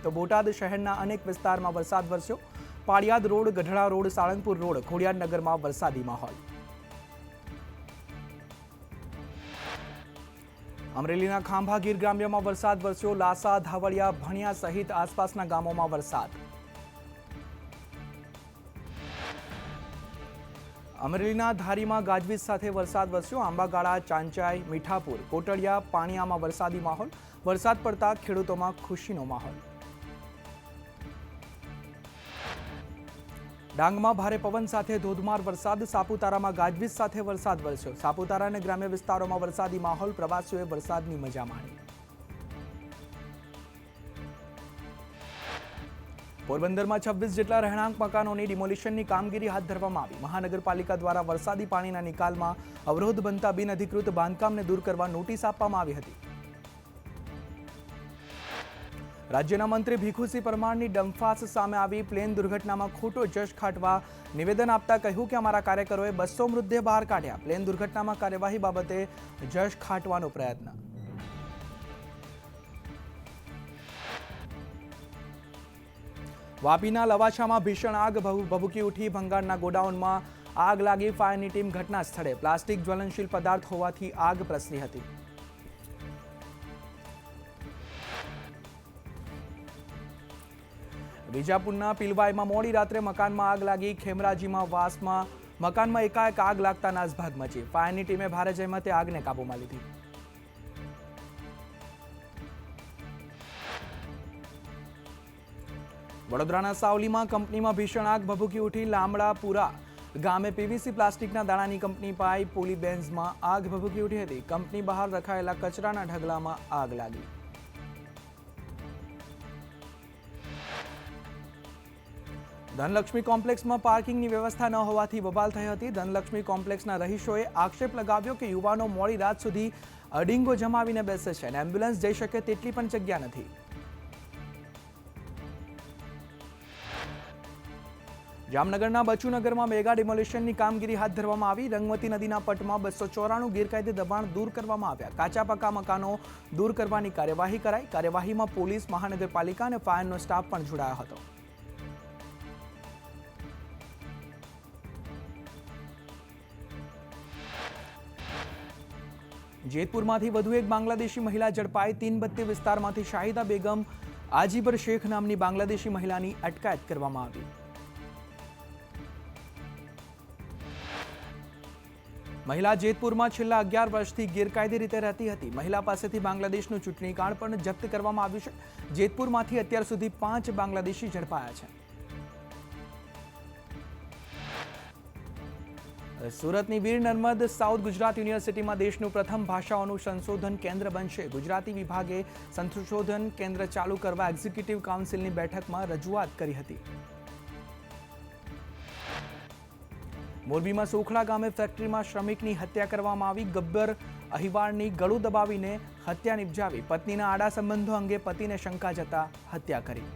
તો બોટાદ શહેરના અનેક વિસ્તારમાં વરસાદ વરસ્યો. Paliyad road, Gadhada road, Salangpur road, ખોડિયારનગરમાં વરસાદી માહોલ. અમરેલીના ખાંભા ગીર ગ્રામ્યમાં વરસાદ વરસ્યો. લાસા, ધાવળિયા, ભણિયા સહિત આસપાસના ગામોમાં વરસાદ. અમરેલીના ધારીમાં ગાજવીજ સાથે વરસાદ વરસ્યો. આંબાગાળા, ચાંચાઈ, મીઠાપુર, કોટડિયા, પાણિયામાં વરસાદી માહોલ. વરસાદ પડતા ખેડૂતોમાં ખુશીનો માહોલ. ડાંગમાં ભારે પવન સાથે ધોધમાર વરસાદ. સાપુતારામાં ગાજવીજ સાથે વરસાદ વરસ્યો. સાપુતારા અને ગ્રામ્ય વિસ્તારોમાં વરસાદી માહોલ. પ્રવાસીઓએ વરસાદની મજા માણી. પોરબંદરમાં 26 જેટલા રહેણાંક મકાનોની ડિમોલિશનની કામગીરી હાથ ધરવામાં આવી. મહાનગરપાલિકા દ્વારા વરસાદી પાણીના નિકાલમાં અવરોધ બનતા બિનઅધિકૃત બાંધકામને દૂર કરવા નોટિસ આપવામાં આવી હતી. રાજ્યના મંત્રી ભીખુસિંહ પરમારની ડંફાસ સામે આવી. પ્લેન દુર્ઘટનામાં ખોટો જશ ખાટવા નિવેદન આપતા કહ્યું કે અમારા કાર્યકરોએ 200 મૃતદેહ બહાર કાઢ્યા. પ્લેન દુર્ઘટનામાં કાર્યવાહી બાબતે જશ ખાટવાનો પ્રયત્ન. વાપીના લવાછામાં ભીષણ આગ ભભૂકી ઉઠી. ભંગારના ગોડાઉનમાં આગ લાગી. ફાયરની ટીમ ઘટના સ્થળે. પ્લાસ્ટિક જ્વલનશીલ પદાર્થ હોવાથી આગ પ્રસરી હતી. વિજાપુરના પિલવાઈમાં મોડી રાત્રે મકાનમાં આગ લાગી. ખેમરાજીમાં વાસમાં મકાનમાં એકાએક આગ લાગતા નાસભાગ મચી. ફાયરની ટીમે ભારે જહેમતે આગને કાબૂમાં લીધી. વડોદરાના સાવલીમાં કંપનીમાં ભીષણ આગ ભભૂકી ઉઠી. લામડાપુરા ગામે પીવીસી પ્લાસ્ટિકના દાણાની કંપની પાઈ પોલીબેન્ઝમાં આગ ભભૂકી ઉઠી હતી. કંપની બહાર રખાયેલા કચરાના ઢગલામાં આગ લાગી. ધનલક્ષ્મી કોમ્પ્લેક્સમાં પાર્કિંગની વ્યવસ્થા ન હોવાથી બબાલ થઈ હતી. ધનલક્ષ્મી કોમ્પ્લેક્સના રહીશોએ આક્ષેપ લગાવ્યો કે યુવાનો મોડી રાત સુધી અડીંગો જમાવીને બેસે છે અને એમ્બ્યુલન્સ જઈ શકે તેટલી પણ જગ્યા નથી. જામનગરના બચુનગરમાં મેગા ડિમોલિશનની કામગીરી હાથ ધરવામાં આવી. રંગમતી નદીના પટમાં 294 ગેરકાયદે દબાણ દૂર કરવામાં આવ્યા. કાચા પાકા મકાનો દૂર કરવાની કાર્યવાહી કરાઈ. કાર્યવાહીમાં પોલીસ, મહાનગરપાલિકા અને ફાયરનો સ્ટાફ પણ જોડાયો હતો. જેતપુરમાંથી વધુ એક બાંગ્લાદેશી મહિલા ઝડપાઈ. તીનબત્તી વિસ્તારમાંથી શાહિદા બેગમ આજીબર શેખ નામની બાંગ્લાદેશી મહિલાની અટકાયત કરવામાં આવી. મહિલા જેતપુરમાં છેલ્લા 11 વર્ષથી ગેરકાયદે રીતે રહેતી હતી. મહિલા પાસેથી બાંગ્લાદેશનું ચૂંટણી કાર્ડ પણ જપ્ત કરવામાં આવ્યું છે. જેતપુરમાંથી અત્યાર સુધી 5 બાંગ્લાદેશી ઝડપાયા છે. સુરતની વીર નર્મદ સાઉથ ગુજરાત યુનિવર્સિટીમાં દેશનું પ્રથમ ભાષાઓનું સંશોધન કેન્દ્ર બનશે. ગુજરાતી વિભાગે સંશોધન કેન્દ્ર ચાલુ કરવા એક્ઝિક્યુટિવ કાઉન્સિલની બેઠકમાં રજૂઆત કરી હતી. મોરબીમાં સોખડા ગામે ફેક્ટરીમાં શ્રમિકની હત્યા કરવામાં આવી. ગબ્બર અહિવાળની ગળું દબાવીને હત્યા નિપજાવી. પત્નીના આડા સંબંધો અંગે પતિને શંકા જતા હત્યા કરી.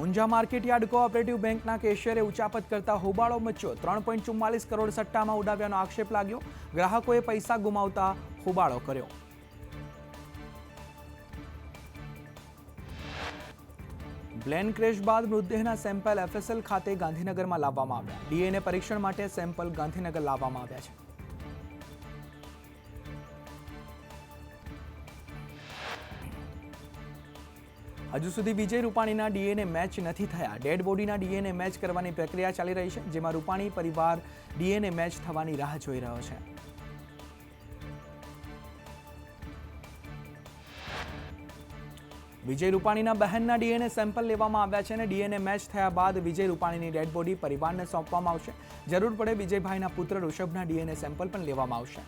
ઊંઝા માર્કેટયાર્ડ કોઓપરેટિવ બેંકના કેશિયરે ઉચાપત કરતા હોબાળો મચ્યો. 3.44 કરોડ સટ્ટામાં ઉડાવ્યાનો આક્ષેપ લાગ્યો. ગ્રાહકોએ પૈસા ગુમાવતા હોબાળો કર્યો. પ્લેન ક્રેશ બાદ મૃતદેહના સેમ્પલ એફએસએલ ખાતે ગાંધીનગરમાં લાવવામાં આવ્યા. ડીએનએ પરીક્ષણ માટે સેમ્પલ ગાંધીનગર લાવવામાં આવ્યા છે. હજુ સુધી વિજય રૂપાણીના ડીએનએ મેચ નથી થયા. ડેડ બોડીના ડીએનએ મેચ કરવાની પ્રક્રિયા ચાલી રહી છે, જેમાં રૂપાણી પરિવાર ડીએનએ મેચ થવાની રાહ જોઈ રહ્યો છે. વિજય રૂપાણીના બહેનના ડીએનએ સેમ્પલ લેવામાં આવ્યા છે અને ડીએનએ મેચ થયા બાદ વિજય રૂપાણીની ડેડ બોડી પરિવારને સોંપવામાં આવશે. જરૂર પડે વિજયભાઈના પુત્ર ઋષભના ડીએનએ સેમ્પલ પણ લેવામાં આવશે.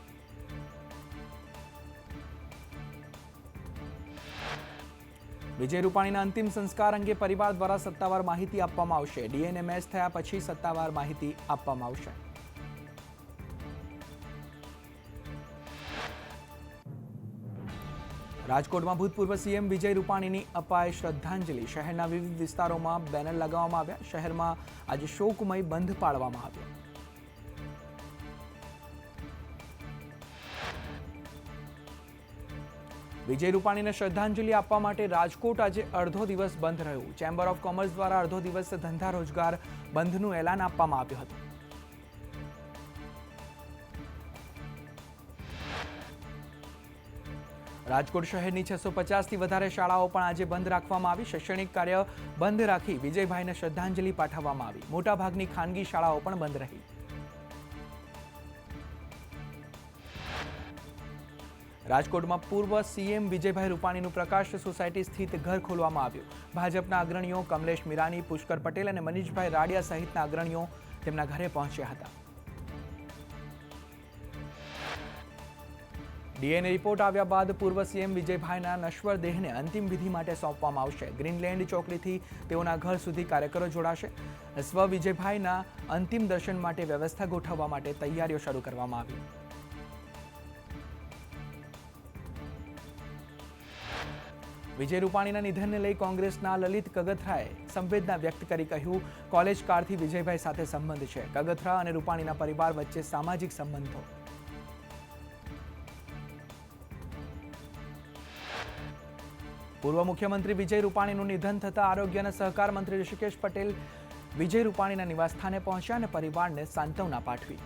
વિજય રૂપાણીના અંતિમ સંસ્કાર અંગે પરિવાર દ્વારા સત્તાવાર માહિતી આપવામાં આવશે. ડીએનએ મેચ થયા પછી સત્તાવાર માહિતી આપવામાં આવશે. રાજકોટમાં ભૂતપૂર્વ સીએમ વિજય રૂપાણીની અપાય શ્રદ્ધાંજલિ. શહેરના વિવિધ વિસ્તારોમાં બેનર લગાવવામાં આવ્યા. શહેરમાં આજે શોકમય બંધ પાડવામાં આવ્યો. વિજય રૂપાણીને શ્રદ્ધાંજલિ આપવા માટે રાજકોટ આજે અડધો દિવસ બંધ રહ્યું. ચેમ્બર ઓફ કોમર્સ દ્વારા અડધો દિવસ ધંધા રોજગાર બંધનું એલાન આપવામાં આવ્યું હતું. રાજકોટ શહેરની 650થી વધારે શાળાઓ પણ આજે બંધ રાખવામાં આવી. શૈક્ષણિક કાર્ય બંધ રાખી વિજયભાઈને શ્રદ્ધાંજલિ પાઠવવામાં આવી. મોટાભાગની ખાનગી શાળાઓ પણ બંધ રહી. રાજકોટમાં પૂર્વ સીએમ વિજયભાઈ રૂપાણીનું પ્રકાશ સોસાયટી સ્થિત ઘર ખોલવામાં આવ્યું. ભાજપના અગ્રણીઓ કમલેશ મીરાની, પુષ્કર પટેલ અને મનીષભાઈ રાડિયા સહિતના અગ્રણીઓ તેમના ઘરે પહોંચ્યા હતા. ડીએનએ રિપોર્ટ આવ્યા બાદ પૂર્વ સીએમ વિજયભાઈના નશ્વર દેહને અંતિમ વિધિ માટે સોંપવામાં આવશે. ગ્રીનલેન્ડ ચોકડીથી તેઓના ઘર સુધી કાર્યકરો જોડાશે. સ્વ વિજયભાઈના અંતિમ દર્શન માટે વ્યવસ્થા ગોઠવવા માટે તૈયારીઓ શરૂ કરવામાં આવી. વિજય રૂપાણીના નિધનને લઈ કોંગ્રેસના લલિત કગથરાએ સંવેદના વ્યક્ત કરી કહ્યું, કોલેજ કાળથી વિજયભાઈ સાથે સંબંધ છે. કગથરા અને રૂપાણીના પરિવાર વચ્ચે સામાજિક સંબંધો. પૂર્વ મુખ્યમંત્રી વિજય રૂપાણીનું નિધન થતાં આરોગ્ય અને સહકાર મંત્રી ઋષિકેશ પટેલ વિજય રૂપાણીના નિવાસસ્થાને પહોંચ્યા અને પરિવારને સાંત્વના પાઠવી.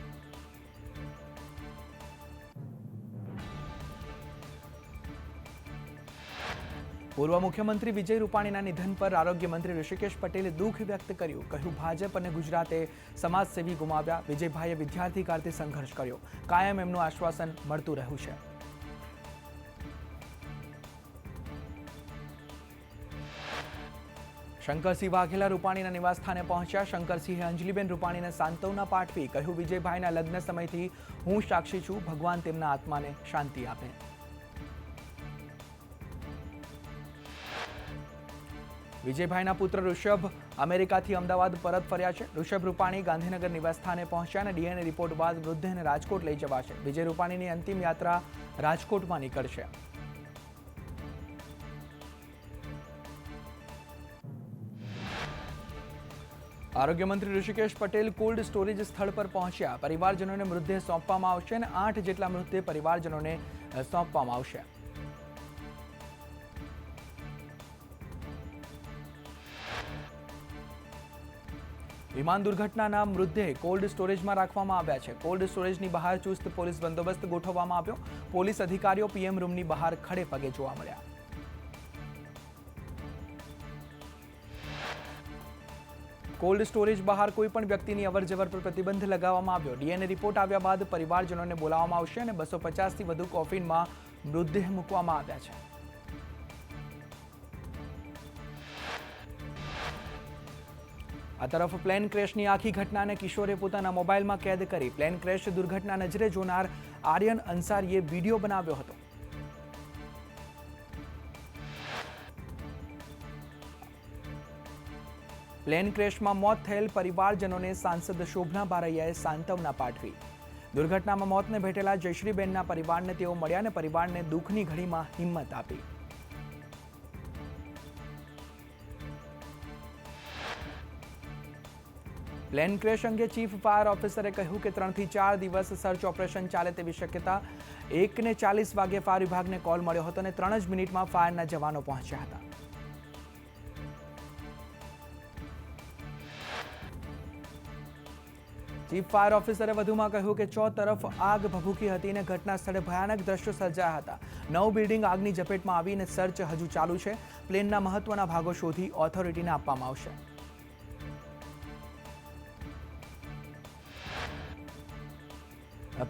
પૂર્વ મુખ્યમંત્રી વિજય રૂપાણીના નિધન પર આરોગ્ય મંત્રી ઋષિકેશ પટેલે દુઃખ વ્યક્ત કર્યું. કહ્યું, ભાજપ અને ગુજરાતે સમાજસેવી ગુમાવ્યા. વિજયભાઈએ વિદ્યાર્થી કાળથી સંઘર્ષ કર્યો. કાયમ એમનું આશ્વાસન મળતું રહ્યું છે. શંકરસિંહ વાઘેલા રૂપાણીના નિવાસસ્થાને પહોંચ્યા. શંકરસિંહે અંજલિબેન રૂપાણીને સાંત્વના પાઠવી. કહ્યું, વિજયભાઈના લગ્ન સમયથી હું સાક્ષી છું. ભગવાન તેમના આત્માને શાંતિ આપે. વિજયભાઈના પુત્ર ઋષભ અમેરિકાથી અમદાવાદ પરત ફર્યા છે. ઋષભ રૂપાણી ગાંધીનગર નિવાસસ્થાને પહોંચ્યા અને ડીએનએ રિપોર્ટ બાદ મૃતદેહને રાજકોટ લઈ જવાશે. વિજય રૂપાણીની અંતિમ યાત્રા રાજકોટમાં નીકળશે. આરોગ્ય મંત્રી ઋષિકેશ પટેલ કોલ્ડ સ્ટોરેજ સ્થળ પર પહોંચ્યા. પરિવારજનોને મૃતદેહ સોંપવામાં આવશે અને 8 જેટલા મૃતદેહ પરિવારજનોને સોંપવામાં આવશે. વિમાન દુર્ઘટનાના મૃતદેહ કોલ્ડ સ્ટોરેજમાં રાખવામાં આવ્યા છે. કોલ્ડ સ્ટોરેજની બહાર ચુસ્ત પોલીસ બંદોબસ્ત ગોઠવવામાં આવ્યો. પોલીસ અધિકારીઓ પીએમ રૂમની બહાર ખડે પગે જોવા મળ્યા. કોલ્ડ સ્ટોરેજ બહાર કોઈ પણ વ્યક્તિની અવરજવર પર પ્રતિબંધ લગાવવામાં આવ્યો. ડીએનએ રિપોર્ટ આવ્યા બાદ પરિવારજનોને બોલાવવામાં આવશે અને 250થી વધુ કોફિનમાં મૃતદેહ મૂકવામાં આવ્યા છે. આ તરફ પ્લેન ક્રેશની આખી ઘટનાને કિશોરે પોતાના મોબાઈલમાં કેદ કરી. પ્લેન ક્રેશ દુર્ઘટના નજરે જોનાર આર્યન અંસારીએ વિડીયો બનાવ્યો હતો. પ્લેન ક્રેશમાં મોત થયેલ પરિવારજનોને સાંસદ શોભના બારૈયાએ સાંત્વના પાઠવી. દુર્ઘટનામાં મોતને ભેટેલા જયશ્રીબેનના પરિવારને તેઓ મળ્યા અને પરિવારને દુઃખની ઘડીમાં હિંમત આપી. પ્લેન ક્રેશ અંગે ચીફ ફાયર ઓફિસરે કહ્યું કે 3 થી 4 દિવસ સર્ચ ઓપરેશન ચાલે તેવી શક્યતા. 1:40 વાગે ફાયર વિભાગને કોલ મળ્યો હતો અને 3 જ મિનિટમાં ફાયરના જવાનો પહોંચ્યા હતા. ચીફ ફાયર ઓફિસરે વધુમાં કહ્યું કે 4 તરફ આગ ભભૂકી હતી અને ઘટના સ્થળે ભયાનક દ્રશ્યો સર્જાયા હતા. 9 બિલ્ડિંગ આગની ઝપેટમાં આવી અને સર્ચ હજુ ચાલુ છે. પ્લેનના મહત્વના ભાગો શોધી ઓથોરિટીને આપવામાં આવશે.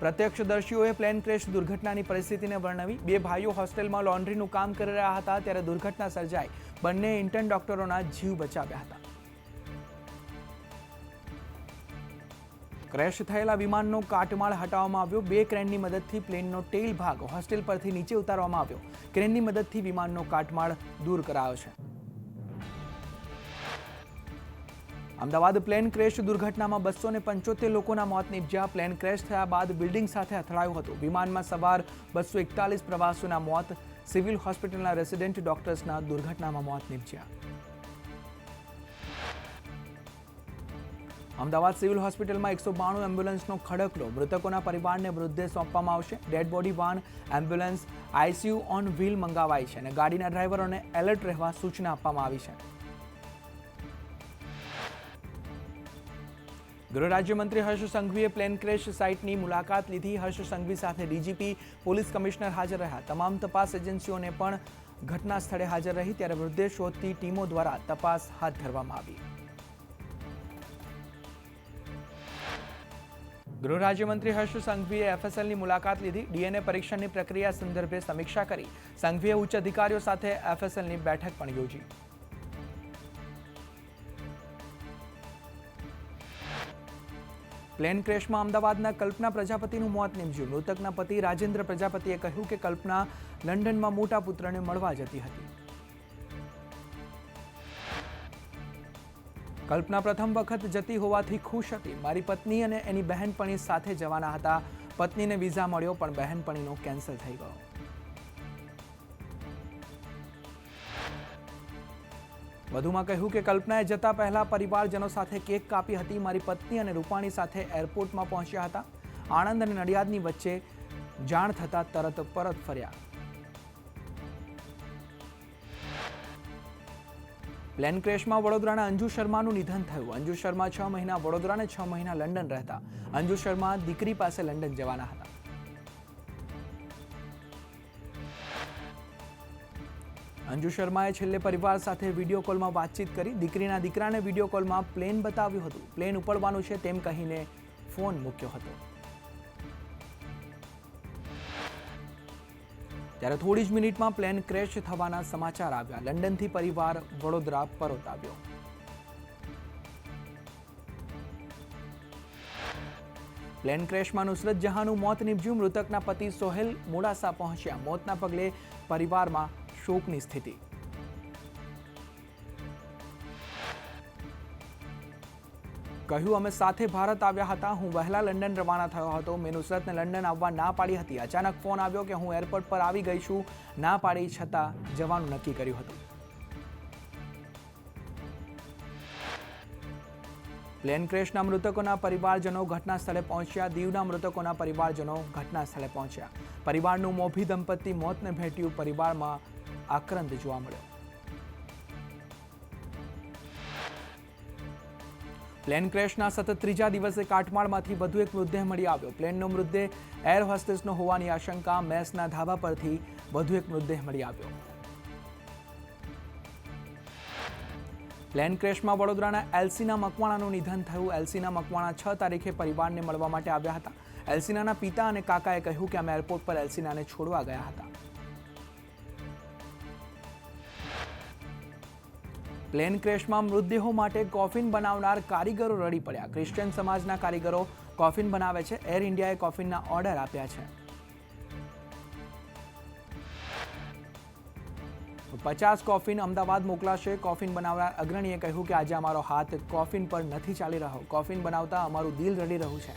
પ્રત્યક્ષદર્શીઓએ પ્લેન ક્રેશ દુર્ઘટનાની પરિસ્થિતિને વર્ણવી. 2 ભાઈઓ હોસ્ટેલમાં લોન્ડ્રીનું કામ કરી રહ્યા હતા ત્યારે દુર્ઘટના સર્જાઈ. બંને ઇન્ટર્ન ડોક્ટરોના જીવ બચાવ્યા હતા. ક્રેશ થયેલા વિમાનનો કાટમાળ હટાવવામાં આવ્યો. 2 ક્રેનની મદદથી પ્લેનનો ટેલ ભાગ હોસ્ટેલ પરથી નીચે ઉતારવામાં આવ્યો. ક્રેનની મદદથી વિમાનનો કાટમાળ દૂર કરાયો છે. અમદાવાદ પ્લેન ક્રેશ દુર્ઘટનામાં 275 લોકોના મોત નીપજ્યા. પ્લેન ક્રેશ થયા બાદ બિલ્ડિંગ સાથે અથડાયું હતું. વિમાનમાં સવાર 241 પ્રવાસીઓના મોત. સિવિલ હોસ્પિટલના રેસિડેન્ટ ડોક્ટર્સના દુર્ઘટનામાં મોત નીપજ્યા. અમદાવાદ સિવિલ હોસ્પિટલમાં 192 એમ્બ્યુલન્સનો ખડકલો, મૃતકોના પરિવારને મૃતદેહ સોંપવામાં આવશે. Dead body van, ambulance, ICU on wheel મંગાવાઈ છે અને ગાડીના ડ્રાઈવરોને એલર્ટ રહેવા સૂચના આપવામાં આવી છે. ગૃહ રાજ્યમંત્રી હર્ષ સંઘવીએ પ્લેન ક્રેશ સાઇટની મુલાકાત લીધી. હર્ષ સંઘવી સાથે ડીજીપી, પોલીસ કમિશનર હાજર રહ્યા. તમામ તપાસ એજન્સીઓને પણ ઘટના સ્થળે હાજર રહી ત્યારે મૃતદેહ શોધતી ટીમો દ્વારા તપાસ હાથ ધરવામાં આવી. ગૃહ રાજ્યમંત્રી હર્ષ સંઘવીએ એફએસએલની મુલાકાત લીધી. ડીએનએ પરીક્ષણની પ્રક્રિયા સંદર્ભે સમીક્ષા કરી. સંઘવીએ ઉચ્ચ અધિકારીઓ સાથે એફએસએલની બેઠક પણ યોજી. પ્લેન ક્રેશમાં અમદાવાદના કલ્પના પ્રજાપતિનું મોત નીપજ્યું. મૃતકના પતિ રાજેન્દ્ર પ્રજાપતિએ કહ્યું કે કલ્પના લંડનમાં મોટા પુત્રને મળવા જતી હતી. કલ્પના પ્રથમ વખત જતી હોવાથી ખુશ હતી. મારી પત્ની અને એની બહેનપણી સાથે જવાના હતા. પત્નીને વિઝા મળ્યો પણ બહેનપણીનો કેન્સલ થઈ ગયો. વધુમાં કહ્યું કે કલ્પનાએ જતા પહેલા પરિવારજનો સાથે કેક કાપી હતી. મારી પત્ની અને રૂપાણી સાથે એરપોર્ટમાં પહોંચ્યા હતા. આણંદ અને નડિયાદની વચ્ચે જાણ થતા તરત પરત ફર્યા. પ્લેન ક્રેશમાં વડોદરાના અંજુ શર્માનું નિધન થયું. અંજુ શર્મા 6 મહિના વડોદરા અને 6 મહિના લંડન રહેતા. અંજુ શર્મા દીકરી પાસે લંડન જવાના હતા. અંજુ શર્માએ છેલ્લે પરિવાર સાથે વિડીયો કોલમાં વાતચીત કરી. દીકરીના દીકરાને વિડીયો કોલમાં પ્લેન બતાવ્યું હતું. પ્લેન ઉપડવાનું છે તેમ કહીને ફોન મૂક્યો હતો. ત્યારે થોડી જ મિનિટમાં પ્લેન ક્રેશ થવાના સમાચાર આવ્યા. લંડનથી પરિવાર વડોદરા પરત આવ્યો. પ્લેન ક્રેશમાં નુસરત જહાંનું મોત નીપજ્યું. મૃતકના પતિ સોહેલ મોડાસા પહોંચ્યા. મોતના પગલે પરિવારમાં શોકની સ્થિતિ. કહ્યું, અમે સાથે ભારત આવ્યા હતા. હું વહેલા લંડન રવાના થયો હતો. મેં નુસરતને લંડન આવવા ના પાડી હતી. અચાનક ફોન આવ્યો કે હું એરપોર્ટ પર આવી ગઈ છું. ના પાડી છતાં જવાનું નક્કી કર્યું હતું. પ્લેન ક્રેશના મૃતકોના પરિવારજનો ઘટના સ્થળે પહોંચ્યા. દીવના મૃતકોના પરિવારજનો ઘટના સ્થળે પહોંચ્યા. પરિવારનું મોભી દંપતી મોતને ભેટ્યું. પરિવારમાં આક્રંદ જોવા મળ્યો. પ્લેન ક્રેશના સતત ત્રીજા દિવસે કાટમાળમાંથી વધુ એક મૃતદેહ મળી આવ્યો. પ્લેનનો મૃતદેહ એર હોસ્ટેસનો હોવાની આશંકા. મેસના ધાબા પરથી વધુ એક મૃતદેહ મળી આવ્યો. પ્લેન ક્રેશમાં વડોદરાના એલ્સીના મકવાણાનું નિધન થયું. એલ્સીના મકવાણા 6 તારીખે પરિવારને મળવા માટે આવ્યા હતા. એલ્સીનાના પિતા અને કાકાએ કહ્યું કે અમે એરપોર્ટ પર એલ્સીનાને છોડવા ગયા હતા. પ્લેન ક્રેશમાં મૃતદેહો માટે કોફિન બનાવનાર કારીગરો રડી પડ્યા. ક્રિશ્ચિયન સમાજના કારીગરો કોફિન બનાવે છે. એર ઇન્ડિયાએ કોફિનના ઓર્ડર આપ્યા છે. 50 કોફિન અમદાવાદ મોકલાશે. કોફિન બનાવનાર અગ્રણીએ કહ્યું કે આજે અમારો હાથ કોફિન પર નથી ચાલી રહ્યો. કોફિન બનાવતા અમારું દિલ રડી રહ્યું છે.